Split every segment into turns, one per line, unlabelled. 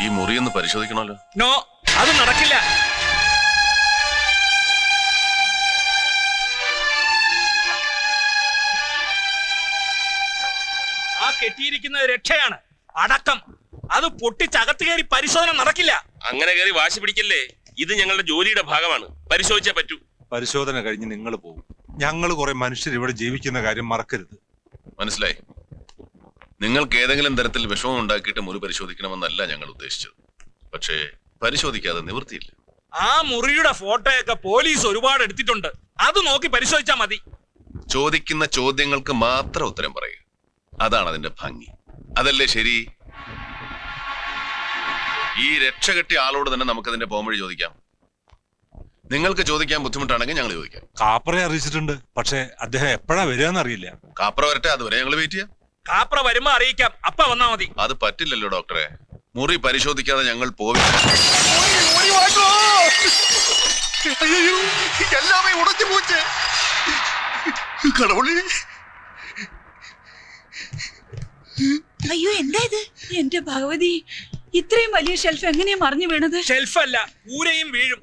ഈ മുറി ഒന്ന് പരിശോധിക്കണമല്ലോ.
നോ, അത് നടക്കില്ല. ആ കെട്ടിയിരിക്കുന്നത് രക്ഷയാണ്, അടക്കം. അത് പൊട്ടിച്ചകത്ത് കയറി പരിശോധന നടക്കില്ല.
അങ്ങനെ കയറി വാശി പിടിക്കല്ലേ, ഇത് ഞങ്ങളുടെ ജോലിയുടെ ഭാഗമാണ്, പരിശോധിച്ചേ പറ്റൂ.
പരിശോധന കഴിഞ്ഞ് നിങ്ങൾ പോകും. ഞങ്ങൾ കുറെ മനുഷ്യർ ഇവിടെ ജീവിക്കുന്ന കാര്യം മറക്കരുത്.
മനസ്സിലായി. നിങ്ങൾക്ക് ഏതെങ്കിലും തരത്തിൽ വിഷമം ഉണ്ടാക്കിയിട്ട് മുറി പരിശോധിക്കണമെന്നല്ല ഞങ്ങൾ ഉദ്ദേശിച്ചത്. പക്ഷേ പരിശോധിക്കാതെ നിവൃത്തിയില്ല.
ആ മുറിയുടെ ഫോട്ടോയൊക്കെ പോലീസ് ഒരുപാട് എടുത്തിട്ടുണ്ട്. അത് നോക്കി പരിശോധിച്ചാ മതി.
ചോദിക്കുന്ന ചോദ്യങ്ങൾക്ക് മാത്രം ഉത്തരം പറയുക, അതാണ് അതിന്റെ ഭംഗി. അതല്ലേ ശരി? ഈ രക്ഷ കെട്ടിയ ആളോട് തന്നെ നമുക്കതിന്റെ പോംവഴി ചോദിക്കാം. നിങ്ങൾക്ക് ചോദിക്കാൻ ബുദ്ധിമുട്ടാണെങ്കിൽ ഞങ്ങൾ ചോദിക്കാം.
കാപ്പറെ അറിയിച്ചിട്ടുണ്ട്, പക്ഷെ അദ്ദേഹം എപ്പോഴാ വരികയെന്ന് അറിയില്ല.
കാപ്ര വരട്ടെ, അതുവരെ ഞങ്ങൾ വെയിറ്റ് ചെയ്യാം.
കാപ്ര വരുമ്പോ അറിയിക്കാം, അപ്പ വന്നാ മതി.
അത് പറ്റില്ലല്ലോ ഡോക്ടറെ, മുറി പരിശോധിക്കാതെ ഞങ്ങൾ പോവില്ല.
എല്ലാമേ ഉടച്ചു പോച്ചേ. കടവുള്ളി,
അയ്യോ എന്താ ഇത്? എന്റെ ഭഗവതി, ഇത്രയും വലിയ ഷെൽഫ് എങ്ങനെയാ മറിഞ്ഞു വീണത്?
ഷെൽഫല്ല, ഊരയും വീഴും.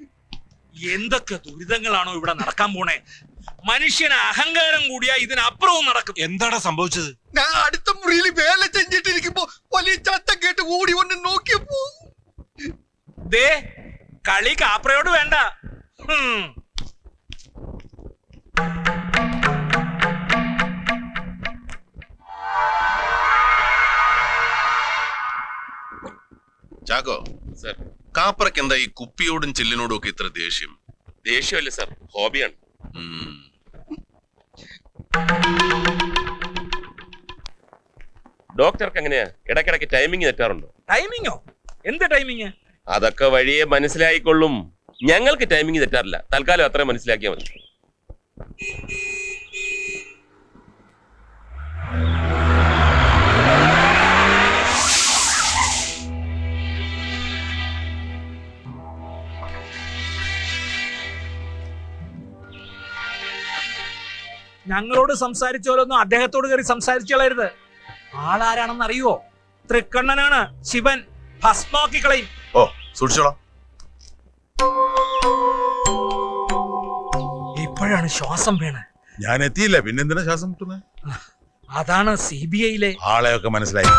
എന്തൊക്കെ ദുരിതങ്ങളാണോ ഇവിടെ നടക്കാൻ പോണേ. മനുഷ്യന് അഹങ്കാരം കൂടിയാ ഇതിനപ്പുറവും നടക്കും.
എന്താണ് സംഭവിച്ചത്?
ഞാൻ അടുത്ത മുറിയിൽ വേല ചെഞ്ചിട്ടിരിക്കുമ്പോ വലിയ ചത്തം കേട്ട് ഓടി കൊണ്ട് നോക്കിയപ്പോ
ദേ, കളി കാപ്രയോട് വേണ്ട.
ചാക്കോ
സർ,
കാപ്രക്ക് എന്താ ഈ കുപ്പിയോടും ചില്ലിനോടും ഒക്കെ ഇത്ര ദേഷ്യം?
ദേഷ്യമല്ലേ സർ, ഹോബിയാണ്. ഡോക്ടർക്ക് എങ്ങനെയാ ഇടയ്ക്കിടയ്ക്ക് ടൈമിംഗ് തെറ്റാറുണ്ടോ?
ടൈമിങ്ങോ? എന്ത് ടൈമിങ്?
അതൊക്കെ വഴിയെ മനസ്സിലായിക്കൊള്ളും. ഞങ്ങൾക്ക് ടൈമിംഗ് തെറ്റാറില്ല, തൽക്കാലം അത്രയും മനസ്സിലാക്കിയാൽ മതി.
ഞങ്ങളോട് സംസാരിച്ചോലൊന്നും അദ്ദേഹത്തോട് കയറി സംസാരിച്ചു കളയരുത്. ആളാരാണെന്ന് അറിയുവോ? തൃക്കണ്ണനാണ്, ശിവൻ. ഭസ്മാക്കി കളയും.
ഓ, സൂക്ഷിച്ചോളാം.
ഇപ്പോഴാണ് ശ്വാസം വീണ്.
ഞാൻ എത്തിയില്ല, പിന്നെന്തിനാ ശ്വാസം മുട്ടുന്നത്?
അതാണ് CBI-യിലെ
ആളെയൊക്കെ മനസ്സിലായി.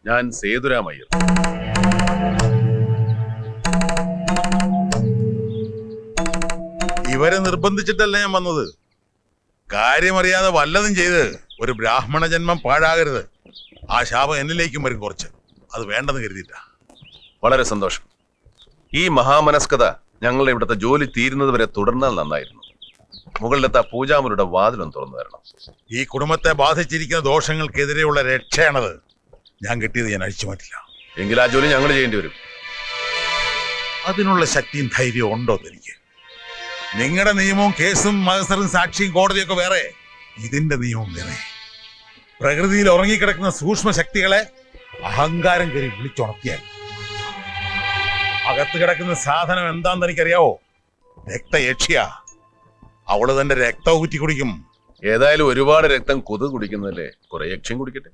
ഞാൻ സേതുരാമയ്യർ.
ഇവരെ നിർബന്ധിച്ചിട്ടല്ല ഞാൻ വന്നത്. കാര്യമറിയാതെ വല്ലതും ചെയ്ത് ഒരു ബ്രാഹ്മണ ജന്മം പാഴാകരുത്. ആ ശാപം എന്നിലേക്കും വരും കുറച്ച്. അത് വേണ്ടെന്ന് കരുതിയിട്ട.
വളരെ സന്തോഷം. ഈ മഹാമനസ്കത ഞങ്ങളുടെ ഇവിടുത്തെ ജോലി തീരുന്നത് വരെ തുടർന്നാൽ നന്നായിരുന്നു. മുകളിലത്തെ പൂജാമുരുടെ വാതിലൊന്ന് തുറന്നു തരണം.
ഈ കുടുംബത്തെ ബാധിച്ചിരിക്കുന്ന ദോഷങ്ങൾക്കെതിരെയുള്ള രക്ഷയാണത്. ഞാൻ കിട്ടിയത് ഞാൻ അഴിച്ചു മാറ്റില്ല.
എങ്കിൽ ആ ജോലി ഞങ്ങൾ ചെയ്യേണ്ടി വരും.
അതിനുള്ള ശക്തിയും ധൈര്യവും ഉണ്ടോ എനിക്ക്? നിങ്ങളുടെ നിയമവും കേസും മഹസറും സാക്ഷിയും കോടതിയൊക്കെ വേറെ, ഇതിന്റെ നിയമം വേറെ. പ്രകൃതിയിൽ ഉറങ്ങിക്കിടക്കുന്ന സൂക്ഷ്മ ശക്തികളെ അഹങ്കാരം കയറി വിളിച്ചുണർത്തിയാൽ അകത്ത് കിടക്കുന്ന സാധനം എന്താണെന്ന് എനിക്കറിയാവോ? രക്തയക്ഷിയ. അവള് തന്റെ രക്തം ഊറ്റി കുടിക്കും.
ഏതായാലും ഒരുപാട് രക്തം കൊതു കുടിക്കുന്നതല്ലേ, കുറെ യക്ഷ്യം കുടിക്കട്ടെ.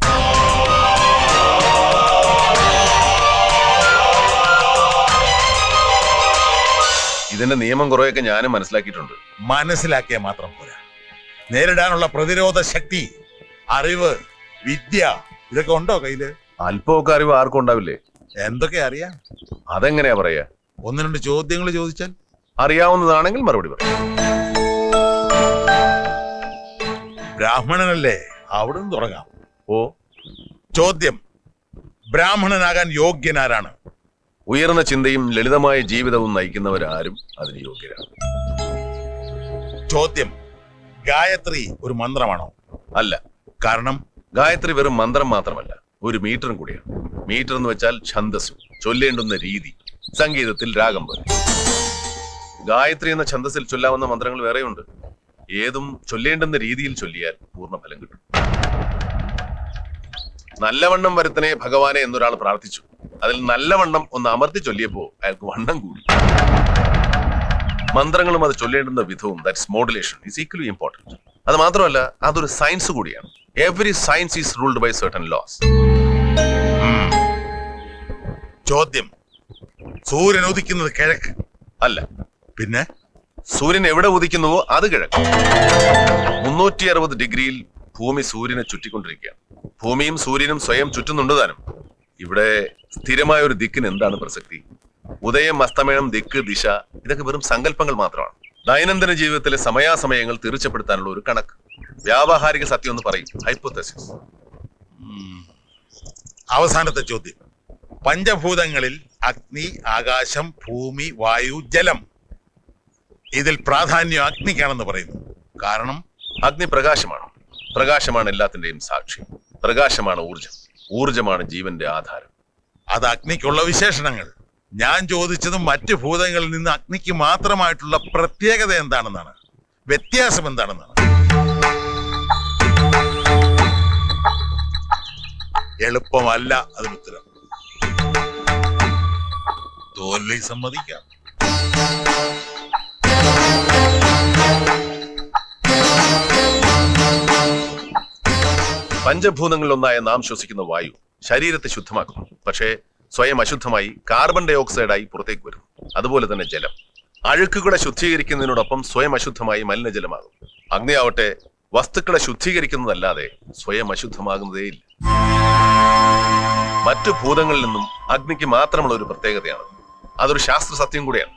ഇതിന്റെ നിയമം കുറെയൊക്കെ ഞാനും മനസ്സിലാക്കിയിട്ടുണ്ട്.
മനസ്സിലാക്കിയാൽ മാത്രം പോരാ, നേരിടാനുള്ള പ്രതിരോധ ശക്തി, അറിവ്, വിദ്യ ഇതൊക്കെ ഉണ്ടോ കയ്യില്?
അല്പമൊക്കെ അറിവ് ആർക്കും ഉണ്ടാവില്ലേ?
എന്തൊക്കെ അറിയാം?
അതെങ്ങനെയാ പറയാ?
ഒന്ന് രണ്ട് ചോദ്യങ്ങൾ ചോദിച്ചാൽ
അറിയാവുന്നതാണെങ്കിൽ മറുപടി പറയാം.
ബ്രാഹ്മണനല്ലേ, അവിടുന്ന് തുടങ്ങാം.
ഓ,
ചോദ്യം: ബ്രാഹ്മണനാകാൻ യോഗ്യനാരാണ്?
ഉയർന്ന ചിന്തയും ലളിതമായ ജീവിതവും നയിക്കുന്നവരാരും അതിന് യോഗ്യരാണ്.
ചോദ്യം: ഗായത്രി ഒരു മന്ത്രമാണോ?
അല്ല.
കാരണം?
ഗായത്രി വെറും മന്ത്രം മാത്രമല്ല, ഒരു മീറ്ററും കൂടിയാണ്. മീറ്റർ എന്ന് വെച്ചാൽ ഛന്ദസ്, ചൊല്ലേണ്ടുന്ന രീതി, സംഗീതത്തിൽ രാഗം പോലെ. ഗായത്രി എന്ന ഛന്ദസിൽ ചൊല്ലാവുന്ന മന്ത്രങ്ങൾ വേറെയുണ്ട്. ഏതും ചൊല്ലേണ്ടുന്ന രീതിയിൽ ചൊല്ലിയാൽ പൂർണ്ണ ഫലം കിട്ടും. നല്ലവണ്ണം വരുത്തനെ ഭഗവാനെ എന്നൊരാൾ പ്രാർത്ഥിച്ചു. അതിൽ നല്ലവണ്ണം ഒന്ന് അമർത്തി ചൊല്ലിയപ്പോ അയാൾക്ക് വണ്ണം കൂടി. മന്ത്രങ്ങളും അത് ചൊല്ലേണ്ടുന്ന വിധവും, that's modulation, is equally important. അത് മാത്രമല്ല, അതൊരു സയൻസ് കൂടിയാണ്. Every science is ruled by certain laws.
ചോദ്യം: സൂര്യൻ ഉദിക്കുന്നത് കിഴക്ക്?
അല്ല.
പിന്നെ?
സൂര്യൻ എവിടെ ഉദിക്കുന്നുവോ അത് കിഴക്ക്. 360 ഡിഗ്രിയിൽ ഭൂമി സൂര്യനെ ചുറ്റിക്കൊണ്ടിരിക്കുകയാണ്. ഭൂമിയും സൂര്യനും സ്വയം ചുറ്റുന്നുണ്ട് താനും. ഇവിടെ സ്ഥിരമായ ഒരു ദിക്കിന് എന്താണ് പ്രസക്തി? ഉദയം, അസ്തമയം, ദിക്ക്, ദിശ ഇതൊക്കെ വെറും സങ്കല്പങ്ങൾ മാത്രമാണ്. ദൈനംദിന ജീവിതത്തിലെ സമയാസമയങ്ങൾ തീർച്ചപ്പെടുത്താനുള്ള ഒരു കണക്ക്. വ്യാവഹാരിക സത്യം എന്ന് പറയും, ഹൈപ്പോതെസിസ്.
അവസാനത്തെ ചോദ്യം: പഞ്ചഭൂതങ്ങളിൽ അഗ്നി, ആകാശം, ഭൂമി, വായു, ജലം, ഇതിൽ പ്രാധാന്യം അഗ്നിക്കാണെന്ന് പറയുന്നു. കാരണം?
അഗ്നി പ്രകാശമാണ്. പ്രകാശമാണ് എല്ലാത്തിന്റെയും സാക്ഷി. പ്രകാശമാണ് ഊർജം. ഊർജമാണ് ജീവന്റെ ആധാരം.
അത് അഗ്നിക്കുള്ള വിശേഷണങ്ങൾ. ഞാൻ ചോദിച്ചത് മറ്റു ഭൂതങ്ങളിൽ നിന്ന് അഗ്നിക്ക് മാത്രമായിട്ടുള്ള പ്രത്യേകത എന്താണെന്നാണ്, വ്യത്യാസം എന്താണെന്നാണ്. എളുപ്പമല്ല അതിനുത്തരം. തോൽവി സമ്മതിക്കാം.
പഞ്ചഭൂതങ്ങളിലൊന്നായ നാം ശ്വസിക്കുന്ന വായു ശരീരത്തെ ശുദ്ധമാക്കുന്നു. പക്ഷേ സ്വയം അശുദ്ധമായി കാർബൺ ഡൈ ഓക്സൈഡായി പുറത്തേക്ക് വരുന്നു. അതുപോലെ തന്നെ ജലം അഴുക്കുകളെ ശുദ്ധീകരിക്കുന്നതിനോടൊപ്പം സ്വയം അശുദ്ധമായി മലിനജലമാകും. അഗ്നിയാവട്ടെ വസ്തുക്കളെ ശുദ്ധീകരിക്കുന്നതല്ലാതെ സ്വയം അശുദ്ധമാകുന്നതേയില്ല. മറ്റു ഭൂതങ്ങളിൽ നിന്നും അഗ്നിക്ക് മാത്രമുള്ള ഒരു പ്രത്യേകതയാണ്. അതൊരു ശാസ്ത്ര സത്യം കൂടെയാണ്.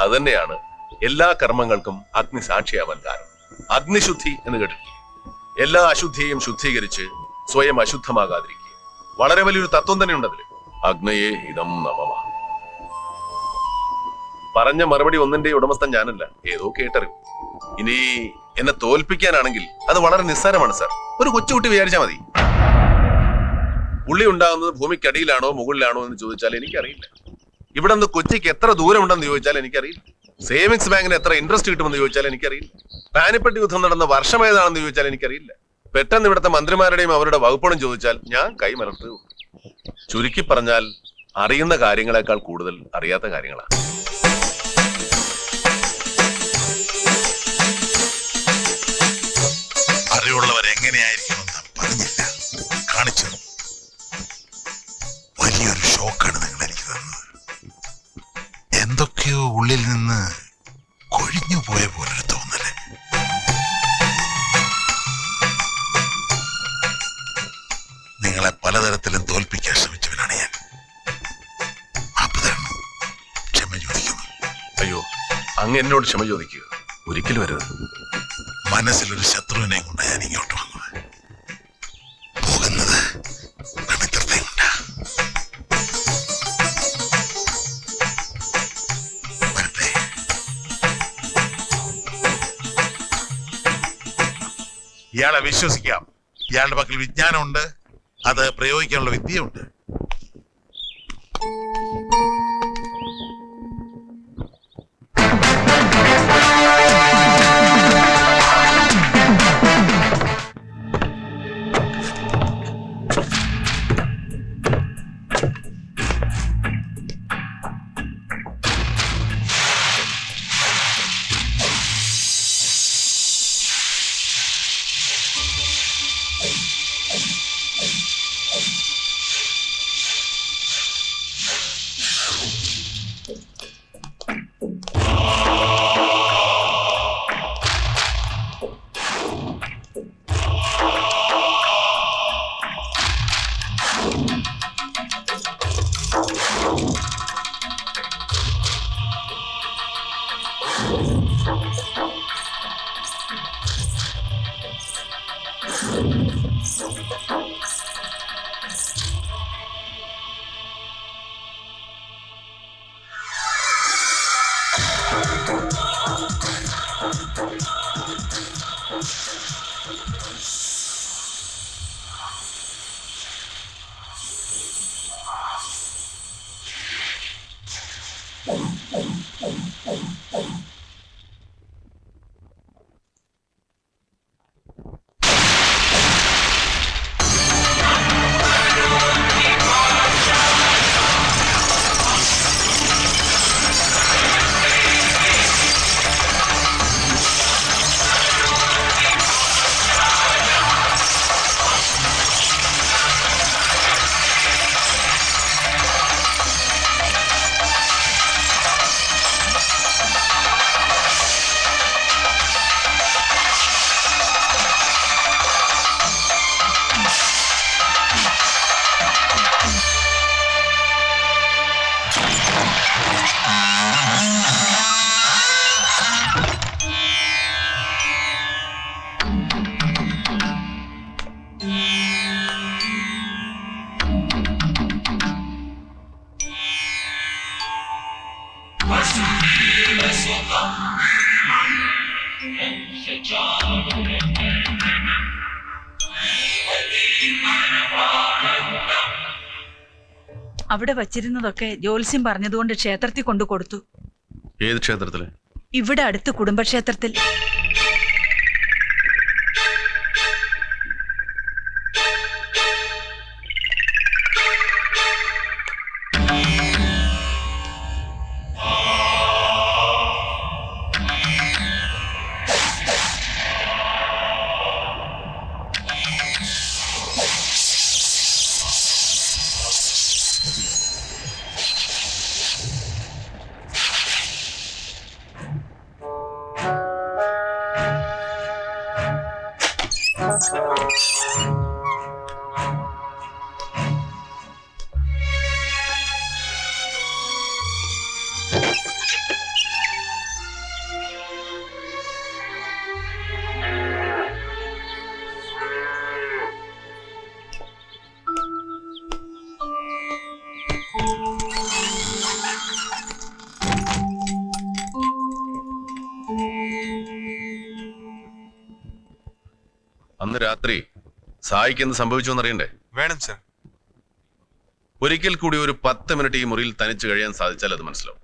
അതുതന്നെയാണ് എല്ലാ കർമ്മങ്ങൾക്കും അഗ്നി സാക്ഷിയാവാൻ കാരണം. അഗ്നിശുദ്ധി എന്ന് കേട്ടിട്ടുണ്ട്. എല്ലാ അശുദ്ധിയെയും ശുദ്ധീകരിച്ച് സ്വയം അശുദ്ധമാകാതിരിക്കുക. വളരെ വലിയൊരു തത്വം തന്നെ ഉണ്ട് അതില്. അഗ്നയെ ഇതം നമമ. പറഞ്ഞ മറുപടി ഒന്നിന്റെ ഉടമസ്ഥൻ ഞാനല്ല, ഏതോ കേട്ടറിവ്. ഇനി എന്നെ തോൽപ്പിക്കാനാണെങ്കിൽ അത് വളരെ നിസ്സാരമാണ് സാർ. ഒരു കൊച്ചുകുട്ടി വിചാരിച്ചാൽ മതി. പുള്ളി ഉണ്ടാകുന്നത് ഭൂമിക്കടിയിലാണോ മുകളിലാണോ എന്ന് ചോദിച്ചാൽ എനിക്കറിയില്ല. ഇവിടെ നിന്ന് കൊച്ചിക്ക് എത്ര ദൂരമുണ്ടെന്ന് ചോദിച്ചാൽ എനിക്കറിയില്ല. സേവിങ്സ് ബാങ്കിന് എത്ര ഇൻട്രസ്റ്റ് കിട്ടുമെന്ന് ചോദിച്ചാൽ എനിക്കറിയില്ല. പാനിപ്പട്ട് യുദ്ധം നടന്ന വർഷം ഏതാണെന്ന് ചോദിച്ചാൽ എനിക്കറിയില്ല. പെട്ടെന്ന് ഇവിടുത്തെ മന്ത്രിമാരുടെയും അവരുടെ വകുപ്പുകളും ചോദിച്ചാൽ ഞാൻ കൈമലർത്തുക. ചുരുക്കി പറഞ്ഞാൽ അറിയുന്ന കാര്യങ്ങളെക്കാൾ കൂടുതൽ അറിയാത്ത കാര്യങ്ങളാണ്.
അറിവുള്ളവർ എങ്ങനെയായിരിക്കുമെന്ന് പറഞ്ഞില്ല, കാണിച്ചു. വലിയൊരു ഷോക്കാണ് നിങ്ങൾ എനിക്ക് തന്നത്. എന്തൊക്കെയോ ഉള്ളിൽ നിന്ന് കൊഴിഞ്ഞു പോയ പോലൊരു തോന്നല്. നിങ്ങളെ പലതരത്തിലും തോൽപ്പിക്കാൻ ശ്രമിച്ചവനാണ് ഞാൻ. മാപ്പ് തരണം, ക്ഷമ ചോദിക്കുന്നു.
അയ്യോ, അങ്ങ് എന്നോട് ക്ഷമ ചോദിക്കുക. ഒരിക്കലും വരുത്.
മനസ്സിലൊരു ശത്രുവിനെ കൊണ്ടാണ് ഞാൻ ഇങ്ങോട്ട് വന്നത്. പോകുന്നത് പവിത്രതയും കൊണ്ടാ. വരട്ടെ. ഇയാളെ വിശ്വസിക്കാം. ഇയാളുടെ പക്കൽ വിജ്ഞാനമുണ്ട്, അത് പ്രയോഗിക്കാനുള്ള വിദ്യയുണ്ട്.
അവിടെ വച്ചിരുന്നതൊക്കെ ജ്യോത്സ്യം പറഞ്ഞതുകൊണ്ട് ക്ഷേത്രത്തിൽ കൊണ്ടു കൊടുത്തു.
ഏത് ക്ഷേത്രത്തില്?
ഇവിടെ അടുത്ത് കുടുംബക്ഷേത്രത്തിൽ.
അന്ന് രാത്രി സായിക്ക് എന്ത് സംഭവിച്ചു എന്നറിയണ്ടേ?
വേണം സർ.
ഒരിക്കൽ കൂടി ഒരു 10 മിനിറ്റ് ഈ മുറിയിൽ തനിച്ച് കഴിയാൻ സാധിച്ചാൽ അത് മനസ്സിലാവും.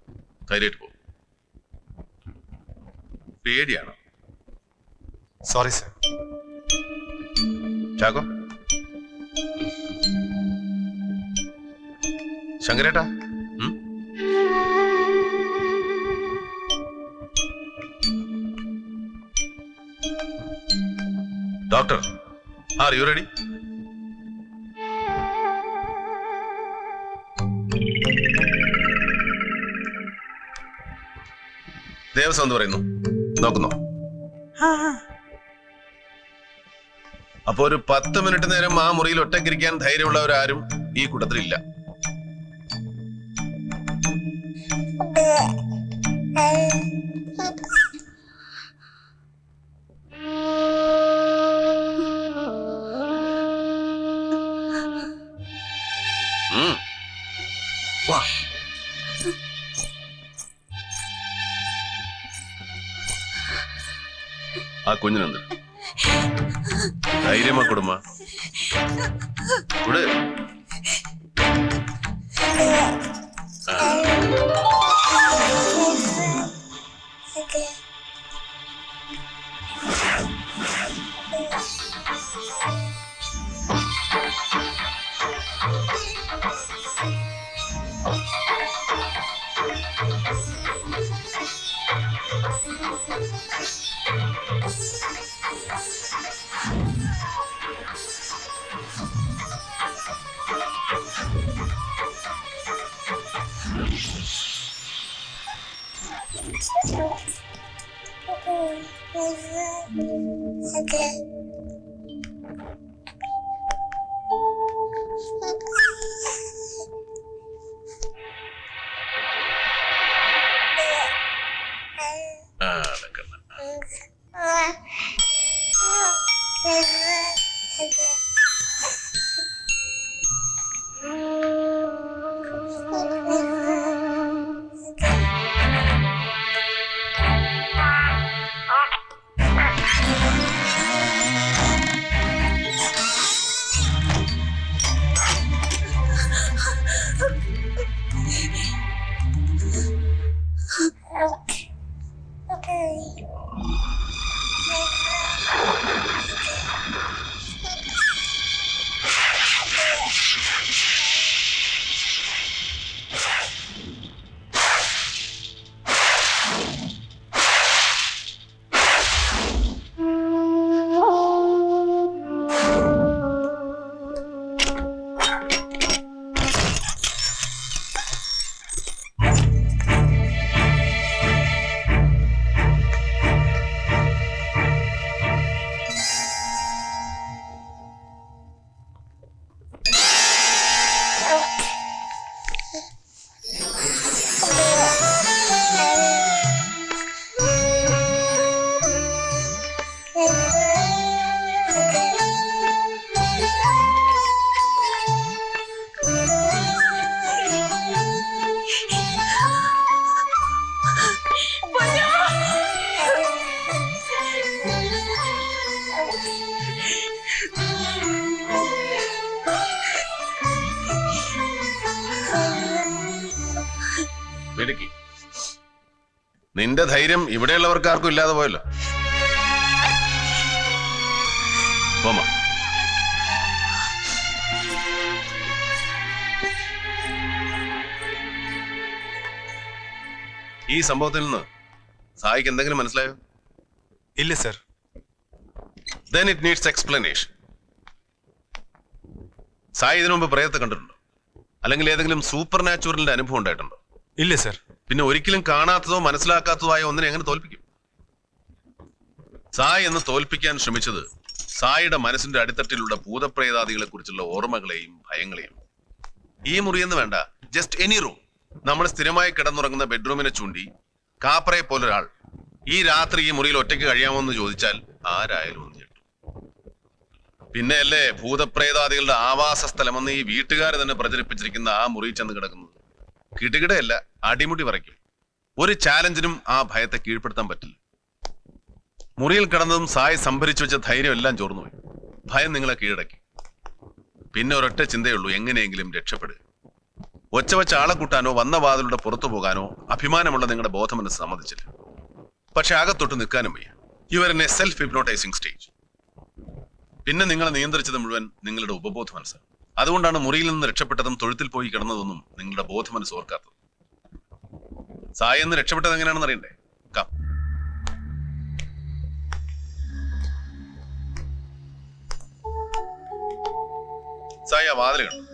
ധൈര്യമായിട്ട് പോകും. പേടിയാണ്.
Sorry sir.
ചാക്കോ, ശങ്കരേട്ടാ, ഡോക്ടർ, ആർ യു റെഡി? ദേവസ്വം എന്ന് പറയുന്നു, നോക്കുന്നോ? അപ്പൊ ഒരു 10 മിനിറ്റ് നേരം ആ മുറിയിൽ ഒറ്റയ്ക്കിരിക്കാൻ ധൈര്യമുള്ളവരാരും ഈ കൂട്ടത്തിലില്ല. വാ. ആ കുഞ്ഞിനെന്ത് ധൈര്യമാ കുടുംബ ഇവിടെ മിടുക്കി. നിന്റെ ധൈര്യം ഇവിടെയുള്ളവർക്ക് ആർക്കും ഇല്ലാതെ പോയല്ലോ. പോമാ. ഈ സംഭവത്തിൽ നിന്ന് സായിക്ക് എന്തെങ്കിലും മനസ്സിലായോ?
ഇല്ല sir.
Then it needs explanation. Sai ഇതിനു മുമ്പ് പ്രേതത്തെ കണ്ടിട്ടുണ്ടോ? അല്ലെങ്കിൽ ഏതെങ്കിലും സൂപ്പർ നാച്ചുറലിന്റെ അനുഭവം ഉണ്ടായിട്ടുണ്ടോ?
ഇല്ല സർ.
പിന്നെ ഒരിക്കലും കാണാത്തതോ മനസ്സിലാക്കാത്തതോ ആയ ഒന്നിനെ എങ്ങനെ തോൽപ്പിക്കും? സായി എന്ന് തോൽപ്പിക്കാൻ ശ്രമിച്ചത് സായിയുടെ മനസ്സിന്റെ അടിത്തട്ടിലുള്ള ഭൂതപ്രേതാദികളെ കുറിച്ചുള്ള ഓർമ്മകളെയും ഭയങ്ങളെയും. ഈ മുറിയെന്ന് വേണ്ട, ജസ്റ്റ് എനി റൂം. നമ്മൾ സ്ഥിരമായി കിടന്നുറങ്ങുന്ന ബെഡ്റൂമിനെ ചൂണ്ടി കാപ്പറയെ പോലൊരാൾ ഈ രാത്രി ഈ മുറിയിൽ ഒറ്റയ്ക്ക് കഴിയാമോ എന്ന് ചോദിച്ചാൽ ആരായാലും ഒന്ന് ഞെട്ടും. പിന്നെയല്ലേ ഭൂതപ്രേതാദികളുടെ ആവാസ സ്ഥലമെന്ന് ഈ വീട്ടുകാർ തന്നെ പ്രചരിപ്പിച്ചിരിക്കുന്ന ആ മുറി ചെന്ന് കിടക്കുന്നത്. കിടുകിടയല്ല, അടിമുടി വരയ്ക്കും. ഒരു ചാലഞ്ചിനും ആ ഭയത്തെ കീഴ്പ്പെടുത്താൻ പറ്റില്ല. മുറിയിൽ കിടന്നതും സായി സംഭരിച്ചു വെച്ച ധൈര്യം എല്ലാം ചോർന്നുപോയി. ഭയം നിങ്ങളെ കീഴടക്കി. പിന്നെ ഒരൊറ്റ ചിന്തയുള്ളൂ, എങ്ങനെയെങ്കിലും രക്ഷപ്പെടുക. ഒച്ച വെച്ച ആളെ കൂട്ടാനോ വന്ന വാതിലൂടെ പുറത്തു പോകാനോ അഭിമാനമുള്ള നിങ്ങളുടെ ബോധമനസ് സമ്മതിച്ചില്ല. പക്ഷെ അകത്തൊട്ട് നിൽക്കാനും വയ്യ. You're in a self hypnotising stage. പിന്നെ നിങ്ങളെ നിയന്ത്രിച്ചത് മുഴുവൻ നിങ്ങളുടെ ഉപബോധ മനസ്സാണ്. അതുകൊണ്ടാണ് മുറിയിൽ നിന്ന് രക്ഷപ്പെട്ടതും തൊഴുത്തിൽ പോയി കിടന്നതൊന്നും നിങ്ങളുടെ ബോധമനസ് ഓർക്കാത്തത്. സായി എന്ന് രക്ഷപ്പെട്ടത് എങ്ങനെയാണെന്ന് അറിയണ്ടേ? കം. സായി, ആ വാതിൽ കണ്ടു?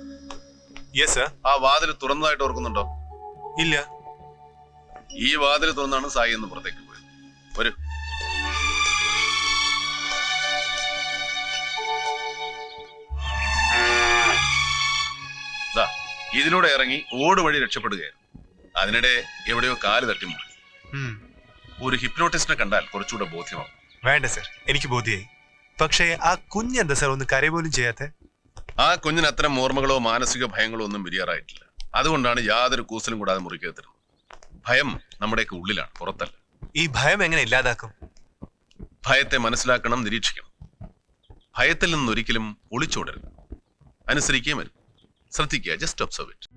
Yes sir.
ആ വാതിൽ തുറന്നതായിട്ട് ഓർക്കുന്നുണ്ടോ?
ഇല്ല.
ഈ വാതിൽ തുറന്നാണ് സായി എന്ന് പുറത്തേക്ക് പോയത്. ഒരു ഇതിലൂടെ ഇറങ്ങി ഓട് വഴി രക്ഷപ്പെടുകയായിരുന്നു. അതിനിടെ എവിടെയോ കാല് തട്ടി മുറി. ഒരു ഹിപ്നോട്ടിസ്റ്റിനെ കണ്ടാൽ കുറച്ചുകൂടെ ബോധ്യമാവും.
വേണ്ട സർ, എനിക്ക് ബോധ്യായി. പക്ഷേ ആ കുഞ്ഞെന്താ സർ ഒന്ന് കരയ പോലും ചെയ്യാത്തെ?
ആ കുഞ്ഞിന് അത്തരം ഓർമ്മകളോ മാനസിക ഭയങ്ങളോ ഒന്നും വിരിയാറായിട്ടില്ല. അതുകൊണ്ടാണ് യാതൊരു കൂസലും കൂടാതെ മുറിക്കകത്തിരുന്നത്. ഭയം നമ്മുടെയൊക്കെ ഉള്ളിലാണ്, പുറത്തല്ല.
ഈ ഭയം എങ്ങനെ ഇല്ലാതാക്കും?
ഭയത്തെ മനസ്സിലാക്കണം, നിരീക്ഷിക്കണം. ഭയത്തിൽ നിന്നൊരിക്കലും ഒളിച്ചോടരുത്. അനുസരിക്കുകയും വരും. ശ്രദ്ധിക്കുക, ജസ്റ്റ് ഒബ്സർവ് ഇറ്റ്.